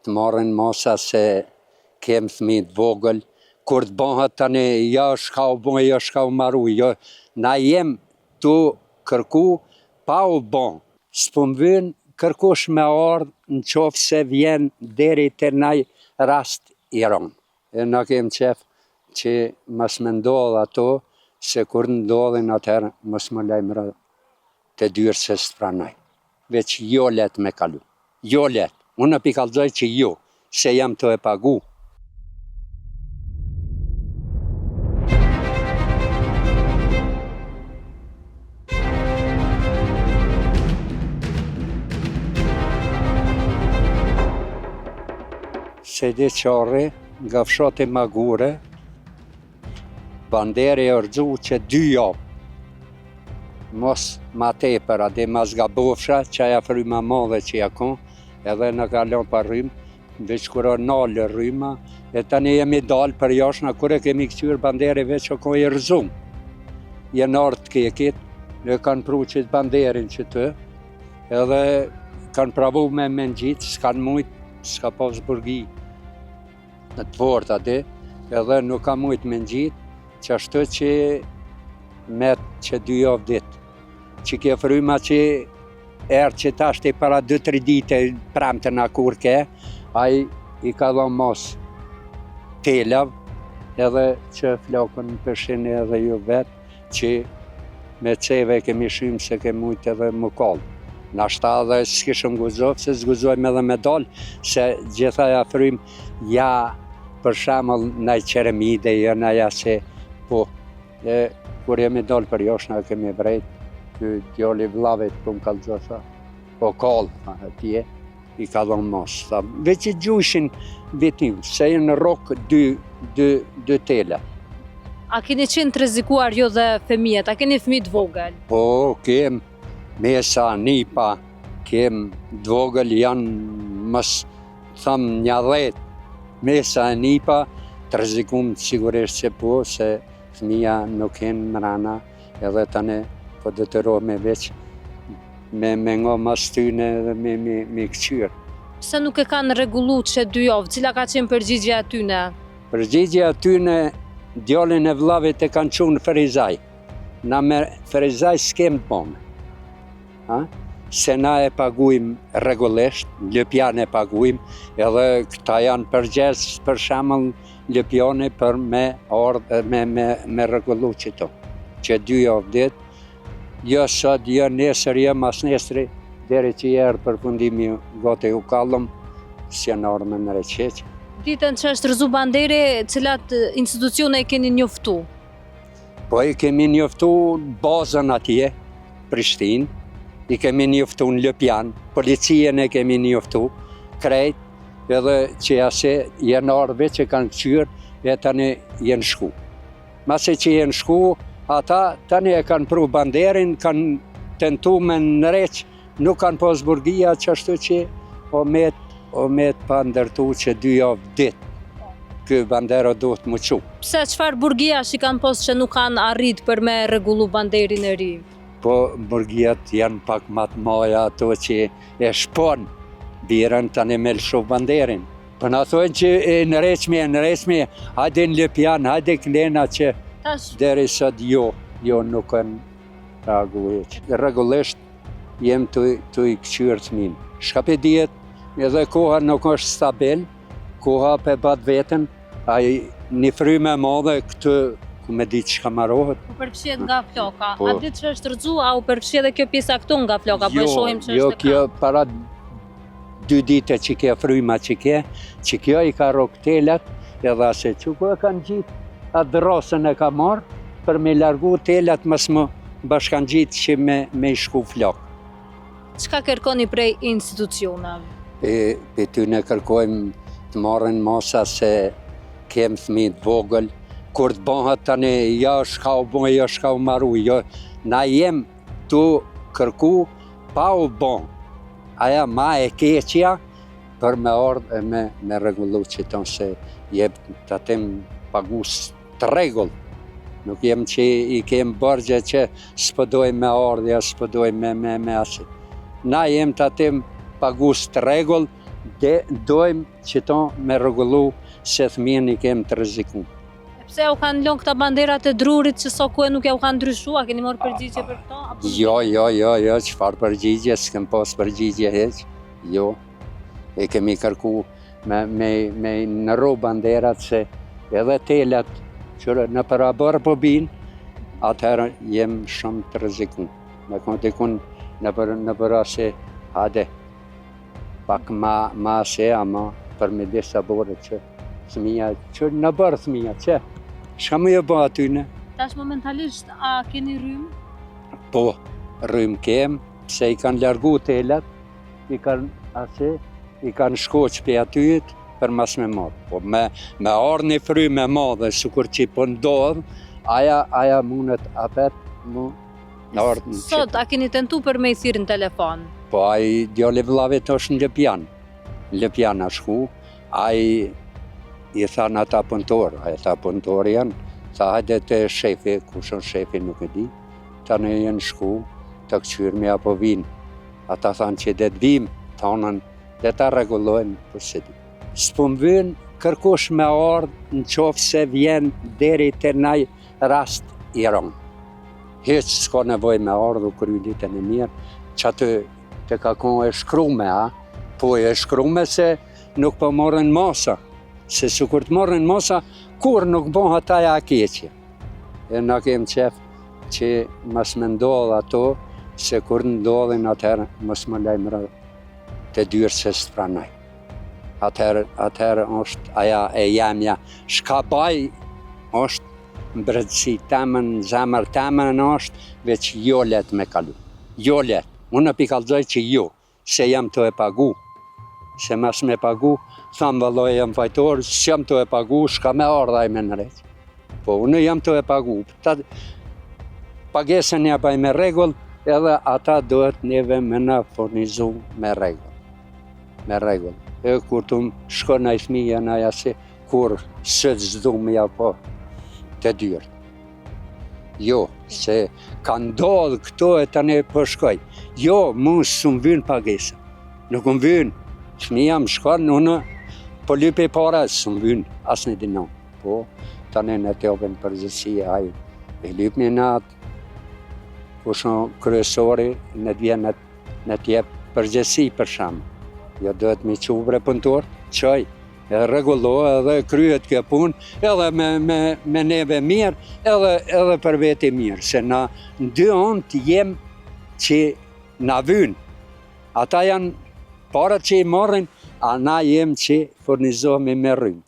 të marrin masa se kem fëmijë të vogël, kur të bëhet tani, jo shka u bon, jo shka u maru, jo, na jem tu kërku pa u bon. S'po m'vyn kërkush me ardh në qoftë se vjen deri te naj rast i ron. E na kem qef që mos më ndodh ato, se kur ndodhin atëherë mos më lajmëro të dyrë se s'pranoj. Veç jo let me kalu. Jo let. Unë pi kallzoj që jo, se jam të e pagu. Se di qarri, nga fshati Magure, banderi e rëgju që 2 javë. Mos ma tepër, ade ma zgabofsha, që aja fryma madhe që ja kon, edhe në kalon për rrymë, veç kura nalë rryma, e tani jemi dalë për jashna, kure kemi këtyr banderi veç o kon i rëzum. Jenë ardë kekit, e kanë pru që të banderin që të, edhe kanë pravu me mengjit, s'kanë mujt, s'ka pas burgi në të fort ade, edhe nuk ka mujt mengjit, që ashtu që met që 2 javë ditë. Që kjo fryma që erë që tashti para 2-3 dite premte na kur ke, ai i ka dhënë mos telav, edhe që flokën në përshin edhe ju vetë, që me ceve kemi shymë se ke mujt edhe më kallë. Nashta edhe s'kishëm guzov, se s'guzojmë edhe me dalë, se gjitha ja frymë ja për shemëll naj qeremide, jo naja se po. E kur jemi dalë për joshna kemi vrejt, ky djali vllavit ku më kallëzosa, po kallë atje, i ka dhënë mos. Veç i gjujshin vitim, se në rokë 2 tela. A keni qenë të rrezikuar jo dhe fëmijët, a keni fëmijë të vogël? Po, kem Mesa, Nipa, kem të vogël janë mës, thëmë 10. Mesa e Nipa, të rrezikum sigurisht që po, se fëmija nuk jenë mrana, edhe tani po detyrohemi veç me nga mas tyne dhe me këqyrë. Pse nuk e kanë rregullu që 2 javë, cila ka qenë përgjigja atyne? Përgjigja atyne, djalin e vllavit e kanë qunë Ferizaj. Na me Ferizaj s'kem të bëme. Se na e paguim rregullisht, lëpjan e paguim, edhe këta janë përgjes për shemëll lëpjani për me rregullu qëto. Që 2 javë ditë, jo sot, jo nesër, jo mas nesëri, deri që erë për fundimi gati u kallëm, si janë orë me në reqeq. Ditën që është rëzu banderi, cilat institucione e keni njoftu? Po i kemi njoftu bazën atje, Prishtinë, i kemi njoftu në Lëpjan, policien e kemi njoftu, krejt, edhe që ase jenë ardhve që kanë këqyrë, e tani jenë shku. Mase që jenë shku, ata tani e kanë pru banderin, kanë tentu me nëreq, nuk kanë pas burgia që ashtu që o met pa ndërtu që 2 javë ditë. Ky bandera do të më qu. Pse, çfarë burgia që kanë pas që nuk kanë arrit për me rregullu banderin e ri? Po burgiat janë pak më të mëdha ato që e shpon birën tani me lëshu banderin. Po na thonë që në reqme, hajde në Lëpjan, hajde Klena që deri sot jo nuk kanë reaguar. Rregullisht jem të i këqyrë të minë. Shkape djetë, edhe koha nuk është stabil, koha pe bat vetën, një fryme madhe këtë ku me ditë që ka marohet. U përfshihet nga floka. A ditë që është rëzu, a u përfshihet dhe kjo pjesa këtu nga floka? Po e shohim që është jo, kjo para 2 dite që kjo fryma që kjo i ka roktelat, edhe ase që ku e kanë gjitë, atë drosën e ka marrë, për me largu telat mës më bashkan gjitë që me i shku flokë. Çka kërkoni prej institucionave? Pe ty ne kërkojmë të marrin masa se kem fëmijë të vogël, kur të bëhet tani, jo shka u bon, jo shka u maru, jo, na jem tu kërku pa u bon. Aja ma e keqja për me ardhë e me rregullu që tonë se jep të atim pagus të rregull. Nuk jem që i kem bërgje që s'pëdoj me ardhja, s'pëdoj me asit. Na jem të atim pagus të rregull, dojmë që ta me rregullu se fëmijën i kemë të rrezikum. Pse u kanë lënë këta banderat e drurit që sa kohë nuk ja u kanë ndryshuar, keni marrë përgjigje për këto? Jo, çfarë përgjigje, s'kem pas përgjigje hiç. Jo. E kemi kërku me nërru banderat se edhe telat që në parabër po bin, atëherë jem shumë të rrezikum. Me konë dikun në për ase, hade, pak ma se, ama për me disa bore që fëmija, që në bërë fëmija, që shka më jë bë atyne? Tash momentalisht, a keni rrymë? Po, rrymë kem, se i kanë largu telat, i kanë shkoq për atyjit për mas me marë. Po me arë një frymë e madhe, sukur që po ndodhë, aja mundet apet mu në ardhë në qëtë. Sot, a keni tentu për me i thirë në telefon? Po aji djali vllavit është në Lëpjan a shku, aji i tha në ata punëtor, ata punëtor janë, tha hajde të shefi, kushon shefi nuk e di, ta në jenë shku, të këqyrmi apo vinë. Ata thanë që dhe të vim, thonën, dhe ta regulojnë për së di. S'po më vynë kërkush me ardhë në qofë se vjen deri të naj rast i ronë. Heq s'ka nevoj me ardhë u kry ditën e mirë, që aty të ka konë e shkrume, po e shkrume se nuk po morën masa, se su kur të morën masa, kur nuk boha taja a keqje. E na kem qef që mas me ndodhë ato, se kur ndodhin atëherë mos më lajmëra të dyrë se së pranaj. Atëherë është aja e jamja. Shka baj është mbretësi temën, zemër temën është, veç jo let me kalu. Jo let. Unë e pikallëzoj që jo, se jam të e pagu. Se mas me pagu, thamë vëlloj jam fajtor, së jam të e pagu, shka me ardhaj me në reqë. Po unë jam të e pagu. Pagesën ja baj me regull, edhe ata duhet neve me në furnizu me regull. Me regull. E kur të më shko në i fmija në aja se, kur së të zdu me ja po të dyrë. Jo, se ka ndodhë këto e të ne përshkoj. Jo, mu së më vynë pagesën. Nuk më vynë. Fmija më shkon, unë po lypi para së më vynë, asë në dinon. Po, të ne në të opën përgjësi e hajë. E lypni në atë, kushon kryesori në dvjen në tjep përgjësi për shamë. Jo duhet me qubre punëtor, qaj, e regullohet edhe kryet kjo punë, edhe me neve mirë, edhe për veti mirë, se na në dy onë jem që na vynë. Ata janë parat që i marrin, a na jem që furnizohemi me rrymë.